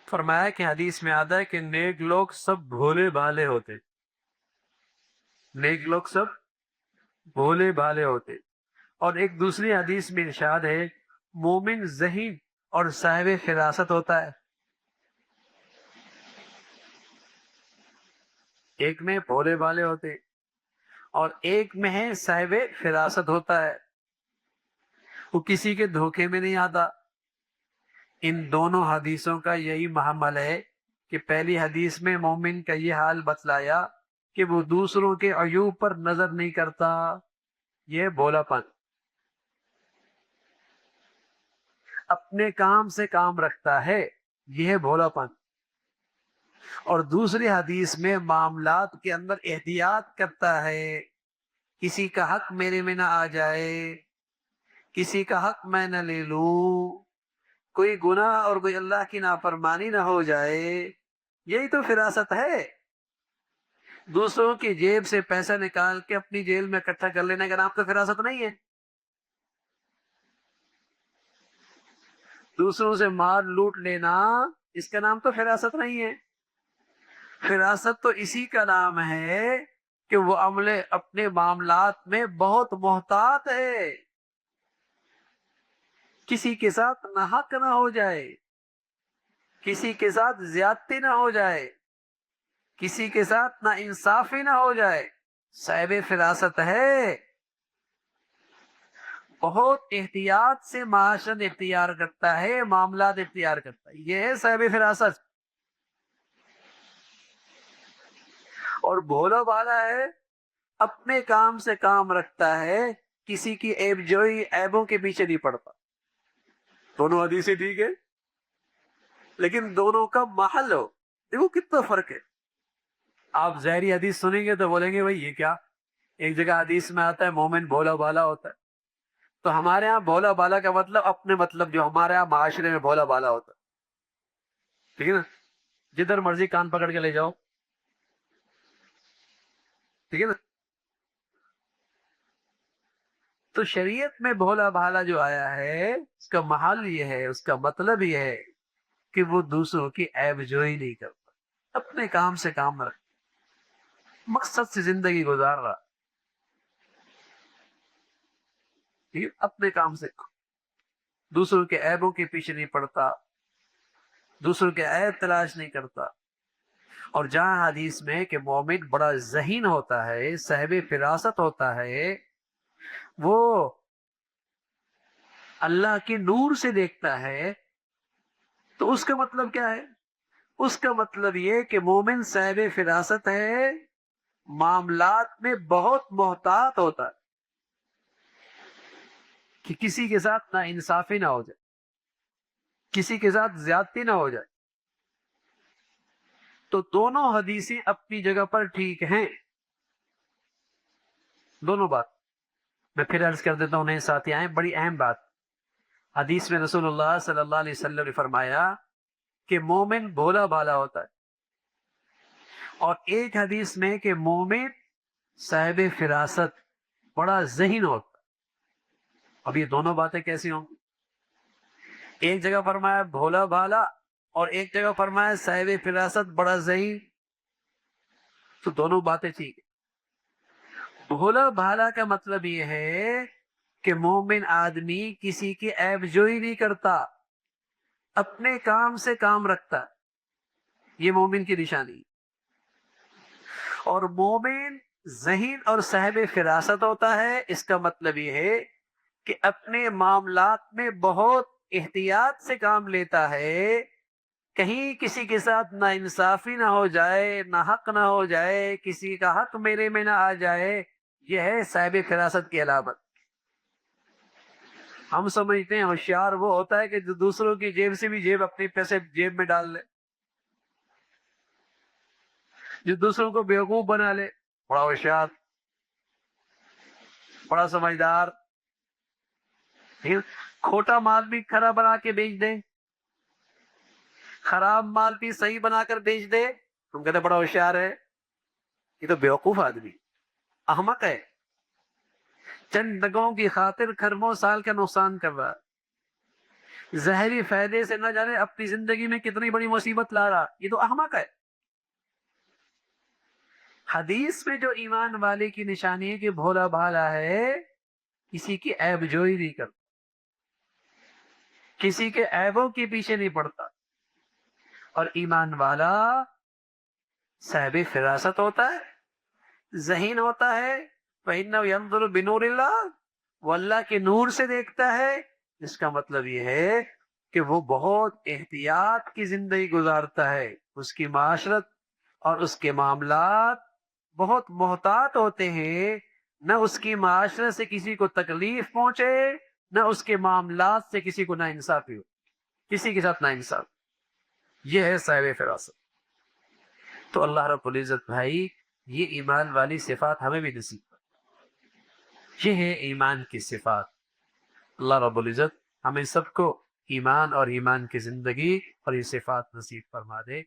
فرمایا کہ حدیث میں آتا ہے کہ نیک لوگ سب بھولے بھالے ہوتے، نیک لوگ سب بھولے بھالے ہوتے۔ اور ایک دوسری حدیث میں ارشاد ہے مومن ذہین اور صاحب فراست ہوتا ہے، ایک میں بھولے بھالے ہوتے اور ایک میں ہے صاحب فراست ہوتا ہے، وہ کسی کے دھوکے میں نہیں آتا۔ ان دونوں حدیثوں کا یہی محمل ہے کہ پہلی حدیث میں مومن کا یہ حال بتلایا کہ وہ دوسروں کے عیوب پر نظر نہیں کرتا، یہ بھولا پن، اپنے کام سے کام رکھتا ہے، یہ ہے بھولا پن۔ اور دوسری حدیث میں معاملات کے اندر احتیاط کرتا ہے، کسی کا حق میرے میں نہ آ جائے، کسی کا حق میں نہ لے لوں، کوئی گناہ اور کوئی اللہ کی نافرمانی نہ ہو جائے، یہی تو فراست ہے۔ دوسروں کی جیب سے پیسہ نکال کے اپنی جیل میں اکٹھا کر لینے کا نام تو فراست نہیں ہے، دوسروں سے مال لوٹ لینا اس کا نام تو فراست نہیں ہے۔ فراست تو اسی کا نام ہے کہ وہ عملے اپنے معاملات میں بہت محتاط ہے، کسی کے ساتھ ناحق نہ ہو جائے، کسی کے ساتھ زیادتی نہ ہو جائے، کسی کے ساتھ نا انصافی نہ ہو جائے، صاحب فراست ہے، بہت احتیاط سے معاشرت اختیار کرتا ہے، معاملات اختیار کرتا ہے، یہ ہے صاحب فراست۔ اور بھولا بھالا ہے، اپنے کام سے کام رکھتا ہے، کسی کی عیب جوئی عیبوں کے پیچھے نہیں پڑتا۔ دونوں حدیثیں ٹھیک ہے لیکن دونوں کا محل ہو، دیکھو کتنا فرق ہے۔ آپ ظاہری حدیث سنیں گے تو بولیں گے بھائی یہ کیا، ایک جگہ حدیث میں آتا ہے مومن بھولا بھالا ہوتا ہے، تو ہمارے ہاں بھولا بھالا کا مطلب اپنے مطلب جو ہمارے ہاں معاشرے میں بھولا بھالا ہوتا ہے، ٹھیک ہے نا، جدھر مرضی کان پکڑ کے لے جاؤ، ٹھیک ہے نا۔ تو شریعت میں بھولا بھالا جو آیا ہے اس کا محل یہ ہے، اس کا مطلب یہ ہے کہ وہ دوسروں کی عیب جوئی نہیں کرتا، اپنے کام سے کام رکھ، مقصد سے زندگی گزار رہا، ٹھیک ہے؟ اپنے کام سے کام، دوسروں کے عیبوں کے پیچھے نہیں پڑتا، دوسروں کے عیب تلاش نہیں کرتا۔ اور جہاں حدیث میں کہ مومن بڑا ذہین ہوتا ہے، صاحب فراست ہوتا ہے، وہ اللہ کے نور سے دیکھتا ہے، تو اس کا مطلب کیا ہے؟ اس کا مطلب یہ کہ مومن صاحب فراست ہے، معاملات میں بہت محتاط ہوتا ہے کہ کسی کے ساتھ نا انصافی نہ ہو جائے، کسی کے ساتھ زیادتی نہ ہو جائے۔ تو دونوں حدیثیں اپنی جگہ پر ٹھیک ہیں، دونوں بات میں پھر عرض کر دیتا ہوں نئے ساتھی آئیں، بڑی اہم بات۔ حدیث میں رسول اللہ صلی اللہ علیہ وسلم نے فرمایا کہ مومن بھولا بھالا ہوتا ہے، اور ایک حدیث میں کہ مومن صاحب فراست بڑا ذہین ہوتا ہے۔ اب یہ دونوں باتیں کیسی ہوں گی؟ ایک جگہ فرمایا بھولا بھالا اور ایک جگہ فرمایا صاحب فراست بڑا ذہین، تو دونوں باتیں ٹھیک ہے۔ بھولا بھالا کا مطلب یہ ہے کہ مومن آدمی کسی کی عیب جوئی نہیں کرتا، اپنے کام سے کام رکھتا، یہ مومن کی نشانی۔ اور مومن ذہین اور صاحب فراست ہوتا ہے، اس کا مطلب یہ ہے کہ اپنے معاملات میں بہت احتیاط سے کام لیتا ہے، کہیں کسی کے ساتھ نا انصافی نہ ہو جائے، نہ حق نہ ہو جائے، کسی کا حق میرے میں نہ آ جائے، یہ ہے صاحب فراست کی علامت۔ ہم سمجھتے ہیں ہوشیار وہ ہوتا ہے کہ جو دوسروں کی جیب سے بھی جیب اپنے پیسے جیب میں ڈال لے، جو دوسروں کو بیوقوف بنا لے، بڑا ہوشیار، بڑا سمجھدار، کھوٹا مال بھی کھرا بنا کے بیچ دے، خراب مال بھی صحیح بنا کر بیچ دے، تم کہتے بڑا ہوشیار ہے، یہ تو بیوقوف آدمی، احمق ہے، چند ڈگوں کی خاطر کھربوں سال کا نقصان کر رہا ہے۔ ظاہری فائدے سے نہ جانے اپنی زندگی میں کتنی بڑی مصیبت لا رہا، یہ تو احمق ہے۔ حدیث میں جو ایمان والے کی نشانی ہے کہ بھولا بھالا ہے، کسی کی عیب جوئی نہیں کرتا، کسی کے عیبوں کے پیچھے نہیں پڑتا، اور ایمان والا صاحب فراست ہوتا ہے، ذہین ہوتا ہے، فَإِنَّهُ يَنظُرُ بِنُورِ اللَّهِ، وہ اللہ کے نور سے دیکھتا ہے۔ اس کا مطلب یہ ہے کہ وہ بہت احتیاط کی زندگی گزارتا ہے، اس کی معاشرت اور اس کے معاملات بہت محتاط ہوتے ہیں، نہ اس کی معاشرت سے کسی کو تکلیف پہنچے، نہ اس کے معاملات سے کسی کو ناانصافی ہو، کسی کے ساتھ ناانصاف۔ یہ ہے صاحب فراست۔ تو اللہ رب العزت بھائی یہ ایمان والی صفات ہمیں بھی نصیب کرے۔ یہ ہے ایمان کی صفات۔ اللہ رب العزت ہمیں سب کو ایمان اور ایمان کی زندگی اور یہ صفات نصیب فرما دے۔